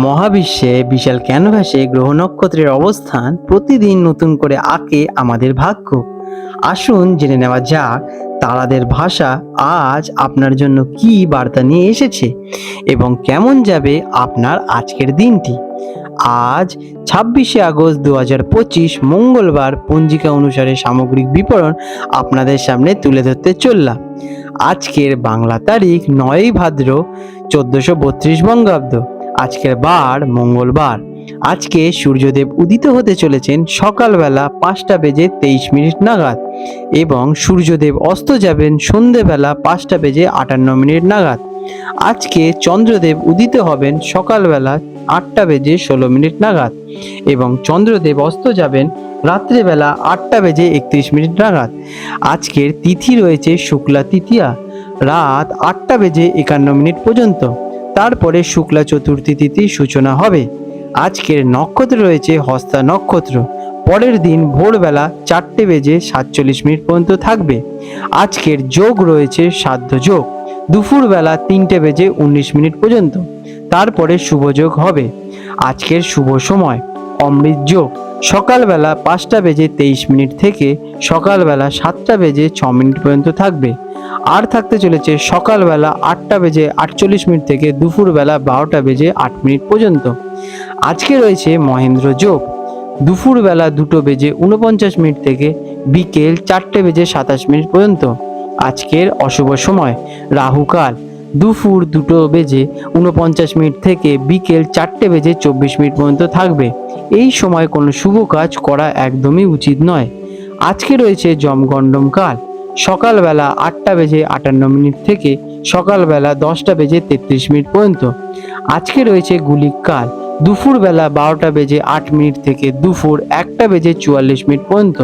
মহাবিশ্বে বিশাল ক্যানভাসে গ্রহ নক্ষত্রের অবস্থান প্রতিদিন নতুন করে আঁকে আমাদের ভাগ্য। আসুন জেনে নেওয়া যাক তারাদের ভাষা আজ আপনার জন্য কি বার্তা নিয়ে এসেছে এবং কেমন যাবে আপনার আজকের দিনটি। আজ 26শে আগস্ট 2025 মঙ্গলবার পঞ্জিকা অনুসারে সামগ্রিক বিবরণ আপনাদের সামনে তুলে ধরতে চললাম। আজকের বাংলা তারিখ 9ই ভাদ্র 1432 বঙ্গাব্দ। আজকের বার মঙ্গলবার। আজকে সূর্যদেব উদিত হতে চলেছেন সকালবেলা 5:23 নাগাদ এবং সূর্যদেব অস্ত যাবেন সন্ধেবেলা 5:58 নাগাদ। আজকে চন্দ্রদেব উদিত হবেন সকালবেলা 8:16 নাগাদ এবং চন্দ্রদেব অস্ত যাবেন রাত্রেবেলা 8:31 নাগাদ। আজকের তিথি রয়েছে শুক্লা তৃতীয়া রাত 8:51 পর্যন্ত। তারপরে শুক্লা চতুর্থী তিথির সূচনা হবে। আজকের নক্ষত্র রয়েছে হস্তা নক্ষত্র। পরের দিন ভোরবেলা 4:47 পর্যন্ত থাকবে। আজকের যোগ রয়েছে সাধ্য যোগ দুপুরবেলা 3:19 পর্যন্ত। তারপরে শুভ যোগ হবে। আজকের শুভ সময় অমৃত যোগ সকালবেলা 5:23 থেকে সকালবেলা 7:06 পর্যন্ত থাকবে। আর থাকতে চলেছে সকালবেলা 8:48 থেকে দুপুরবেলা 12:08 পর্যন্ত। আজকে রয়েছে মহেন্দ্র যোগ দুপুরবেলা 2:49 থেকে বিকেল 4:27 পর্যন্ত। আজকের অশুভ সময় রাহুকাল দুপুর 2:49 থেকে বিকেল 4:24 পর্যন্ত থাকবে। এই সময় কোনো শুভ কাজ করা একদমই উচিত নয়। আজকে রয়েছে যমগণ্ডম কাল সকালবেলা 8:58 থেকে সকালবেলা 10:33 পর্যন্ত। আজকে রয়েছে গুলিক কাল দুপুরবেলা 12:08 থেকে দুপুর 1:44 পর্যন্ত।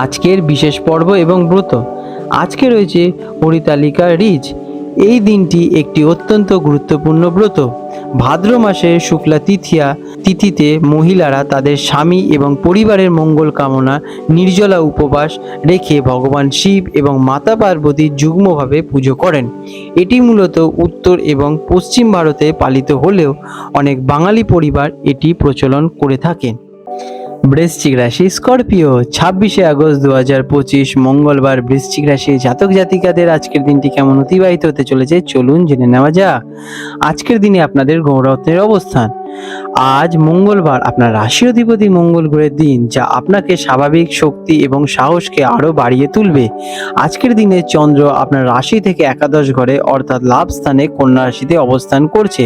আজকের বিশেষ পর্ব এবং ব্রত আজকে রয়েছে হরিতালিকা রিজ। এই দিনটি একটি অত্যন্ত গুরুত্বপূর্ণ ব্রত। ভাদ্র মাসের শুক্লা তিথিতে মহিলারা তাদের স্বামী এবং পরিবারের মঙ্গল কামনা নির্জলা উপবাস রেখে ভগবান শিব এবং মাতা পার্বতীর যুগ্মভাবে পুজো করেন। এটি মূলত উত্তর এবং পশ্চিম ভারতে পালিত হলেও অনেক বাঙালি পরিবার এটি প্রচলন করে থাকেন। বৃশ্চিক রাশি স্করপিও 26শে আগস্ট 2025 মঙ্গলবার বৃশ্চিক রাশি জাতক জাতিকাদের আজকের দিনটি কেমন অতিবাহিত হতে চলেছে চলুন জেনে নেওয়া যাক। আজকের দিনে আপনাদের গ্রহরত্নের অবস্থান। আজ মঙ্গলবার আপনার রাশি অধিপতি মঙ্গল গ্রহের দিন, যা আপনাকে স্বাভাবিক শক্তি এবং সাহসকে আরো বাড়িয়ে তুলবে। আজকের দিনে চন্দ্র আপনার রাশি থেকে একাদশ ঘরে অর্থাৎ লাভ স্থানে কন্যা রাশিতে অবস্থান করছে।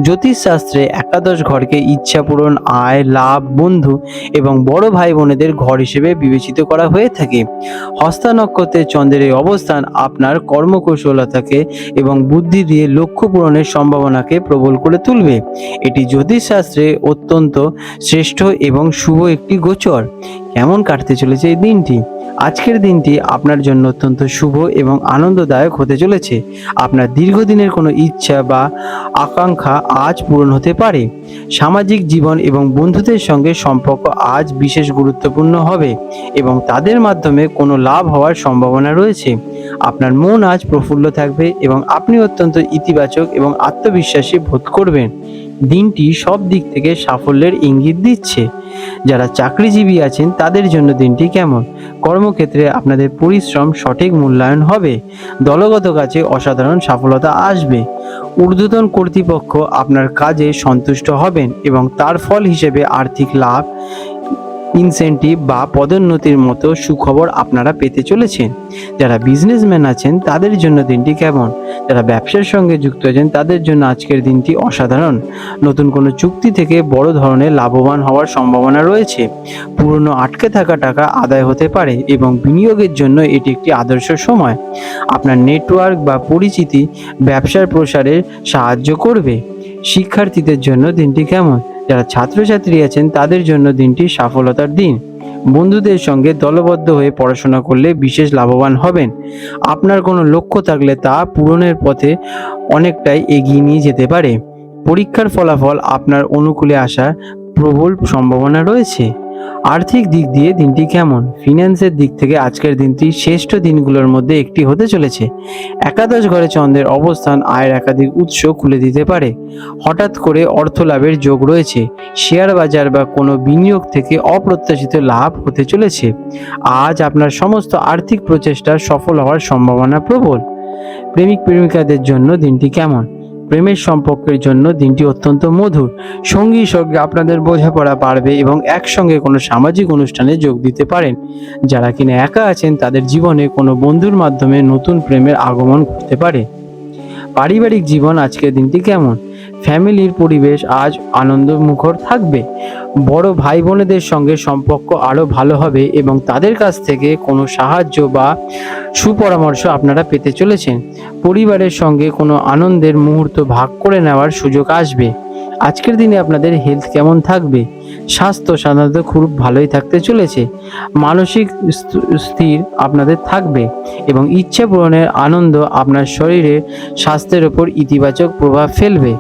জ্যোতিষশাস্ত্রে একাদশ ঘরকে ইচ্ছা পূরণ, আয়, লাভ, বন্ধু এবং বড় ভাই বোনেদের ঘর হিসেবে বিবেচিত করা হয়ে থাকে। হস্তা নক্ষত্রে চন্দ্রের এই অবস্থান আপনার কর্মকৌশলতাকে এবং বুদ্ধি দিয়ে লক্ষ্য পূরণের সম্ভাবনাকে প্রবল করে তুলবে। এটি জ্যোতিষশাস্ত্রে অত্যন্ত শ্রেষ্ঠ এবং শুভ একটি গোচর। কেমন কাটতে চলেছে এই দিনটি? আজকের দিনটি আপনার জন্য অত্যন্ত শুভ এবং আনন্দদায়ক হতে চলেছে। আপনার দীর্ঘদিনের কোনো ইচ্ছা বা আকাঙ্ক্ষা আজ পূরণ হতে পারে। সামাজিক জীবন এবং বন্ধুদের সঙ্গে সম্পর্ক আজ বিশেষ গুরুত্বপূর্ণ হবে এবং তাদের মাধ্যমে কোনো লাভ হওয়ার সম্ভাবনা রয়েছে। আপনার মন আজ প্রফুল্ল থাকবে এবং আপনি অত্যন্ত ইতিবাচক এবং আত্মবিশ্বাসী বোধ করবেন। দিনটি সব দিক থেকে সাফল্যের ইঙ্গিত দিচ্ছে। যারা চাকরিজীবী আছেন তাদের জন্য দিনটি কেমন? কর্মক্ষেত্রে আপনাদের পরিশ্রম সঠিক মূল্যায়ন হবে। দলগত কাজে অসাধারণ সফলতা আসবে। ঊর্ধ্বতন কর্তৃপক্ষ আপনার কাজে সন্তুষ্ট হবেন এবং তার ফল হিসেবে আর্থিক লাভ, ইনসেন্টিভ বা পদোন্নতির মতো সুখবর আপনারা পেতে চলেছেন। যারা বিজনেসম্যান আছেন তাদের জন্য দিনটি কেমন? যারা ব্যবসার সঙ্গে যুক্ত আছেন তাদের জন্য আজকের দিনটি অসাধারণ। নতুন কোনো চুক্তি থেকে বড় ধরনের লাভবান হওয়ার সম্ভাবনা রয়েছে। পুরনো আটকে থাকা টাকা আদায় হতে পারে এবং বিনিয়োগের জন্য এটি একটি আদর্শ সময়। আপনার নেটওয়ার্ক বা পরিচিতি ব্যবসার প্রসারে সাহায্য করবে। শিক্ষার্থীদের জন্য দিনটি কেমন? যারা ছাত্রছাত্রী আছেন তাদের জন্য দিনটি সফলতার দিন। বন্ধুদের সঙ্গে দলবদ্ধ হয়ে পড়াশোনা করলে বিশেষ লাভবান হবেন। আপনার কোনো লক্ষ্য থাকলে তা পূরণের পথে অনেকটাই এগিয়ে নিয়ে যেতে পারে। পরীক্ষার ফলাফল আপনার অনুকূলে আসার প্রবল সম্ভাবনা রয়েছে। আর্থিক দিক দিয়ে দিনটি কেমন? ফিন্যান্সের দিক থেকে আজকের দিনটি শ্রেষ্ঠ দিনগুলোর মধ্যে একটি হতে চলেছে। একাদশ ঘরে চন্দ্রের অবস্থান আয়ের একাধিক উৎস খুলে দিতে পারে। হঠাৎ করে অর্থ লাভের যোগ রয়েছে। শেয়ার বাজার বা কোনো বিনিয়োগ থেকে অপ্রত্যাশিত লাভ হতে চলেছে। আজ আপনার সমস্ত আর্থিক প্রচেষ্টা সফল হওয়ার সম্ভাবনা প্রবল। প্রেমিক প্রেমিকাদের জন্য দিনটি কেমন? প্রেমের সম্পর্কের জন্য দিনটি অত্যন্ত মধুর। সঙ্গীর সঙ্গে আপনাদের বোঝাপড়া বাড়বে এবং একসঙ্গে কোনো সামাজিক অনুষ্ঠানে যোগ দিতে পারেন। যারা কিনা একা আছেন তাদের জীবনে কোনো বন্ধুর মাধ্যমে নতুন প্রেমের আগমন ঘটতে পারে। পারিবারিক জীবন আজকের দিনটি কেমন? ফ্যামিলির পরিবেশ আজ আনন্দমুখর থাকবে। বড় ভাই বোনেদের সঙ্গে সম্পর্ক আরও ভালো হবে এবং তাদের কাছ থেকে কোনো সাহায্য বা সুপরামর্শ আপনারা পেতে চলেছেন। পরিবারের সঙ্গে কোনো আনন্দের মুহূর্ত ভাগ করে নেওয়ার সুযোগ আসবে। আজকের দিনে আপনাদের হেলথ কেমন থাকবে? স্বাস্থ্য সাধারণত খুব ভালোই থাকতে চলেছে। মানসিক স্থির আপনাদের থাকবে এবং ইচ্ছা পূরণের আনন্দ আপনার শরীরের স্বাস্থ্যের ওপর ইতিবাচক প্রভাব ফেলবে।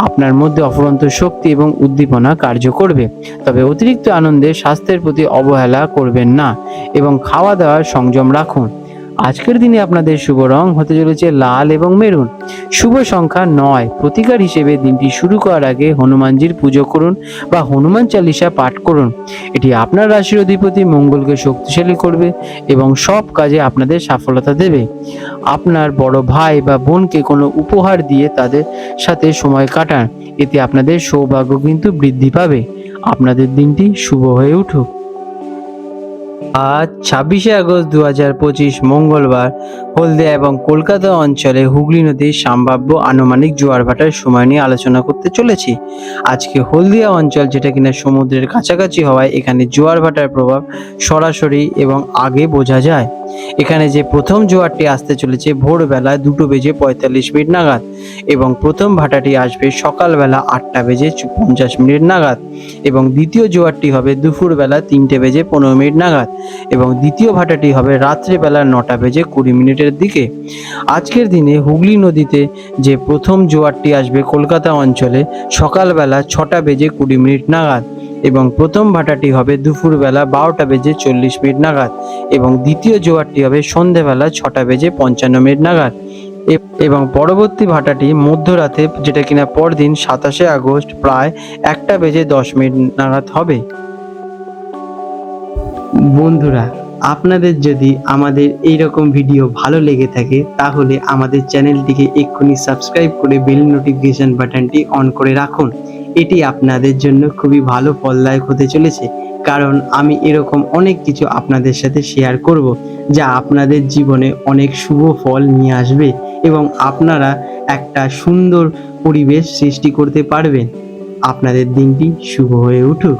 আপনার মধ্যে অফুরন্ত শক্তি এবং উদ্দীপনা কার্য করবে। তবে অতিরিক্ত আনন্দে স্বাস্থ্যের প্রতি অবহেলা করবেন না এবং খাওয়া দাওয়ার সংযম রাখুন। আজকের দিনে আপনাদের শুভ রং হতে চলেছে লাল এবং মেরুন। শুভ সংখ্যা 9। প্রতিকার হিসেবে দিনটি শুরু করার আগে হনুমানজির পুজো করুন বা হনুমান চালিসা পাঠ করুন। এটি আপনার রাশির অধিপতি মঙ্গলকে শক্তিশালী করবে এবং সব কাজে আপনাদের সফলতা দেবে। আপনার বড় ভাই বা বোনকে কোনো উপহার দিয়ে তাদের সাথে সময় কাটান, এতে আপনাদের সৌভাগ্য কিন্তু বৃদ্ধি পাবে। আপনাদের দিনটি শুভ হয়ে উঠুক। আজ 26শে আগস্ট 2025 মঙ্গলবার হলদিয়া এবং কলকাতা অঞ্চলে হুগলি নদীর সম্ভাব্য আনুমানিক জোয়ার ভাটার সময় নিয়ে আলোচনা করতে চলেছি। আজকে হলদিয়া অঞ্চল, যেটা কিনা সমুদ্রের কাছাকাছি হওয়ায় এখানে জোয়ার ভাটার প্রভাব সরাসরি এবং আগে বোঝা যায়। এখানে যে প্রথম জোয়ারটি আসতে চলেছে ভোরবেলা 2:45 নাগাদ এবং প্রথম ভাটাটি আসবে সকালবেলা 8:50 নাগাদ এবং দ্বিতীয় জোয়ারটি হবে দুপুরবেলা 3:15 নাগাদ এবং দ্বিতীয় ভাটাটি হবে রাত্রিবেলা 9:20 দিকে। আজকের দিনে হুগলি নদীতে যে প্রথম জোয়ারটি আসবে কলকাতা অঞ্চলে সকালবেলা 6:20 নাগাদ এবং প্রথম ভাটাটি হবে দুপুরবেলা 12:40 নাগাদ এবং দ্বিতীয় জোয়ারটি হবে সন্ধেবেলা 6:55 নাগাদ এবং পরবর্তী ভাটাটি মধ্যরাতে, যেটা কিনা পরদিন 27শে আগস্ট প্রায় 1:10 নাগাদ হবে। বন্ধুরা, আপনাদের যদি আমাদের এই রকম ভিডিও ভালো লেগে থাকে তাহলে আমাদের চ্যানেলটিকে এক্ষুনি সাবস্ক্রাইব করে বেল নোটিফিকেশন বাটনটি অন করে রাখুন। এটি আপনাদের জন্য খুবই ভালো ফলদায়ক হতে চলেছে, কারণ আমি এরকম অনেক কিছু আপনাদের সাথে শেয়ার করব যা আপনাদের জীবনে অনেক শুভ ফল নিয়ে আসবে এবং আপনারা একটা সুন্দর পরিবেশ সৃষ্টি করতে পারবেন। আপনাদের দিনটি শুভ হয়ে উঠুক।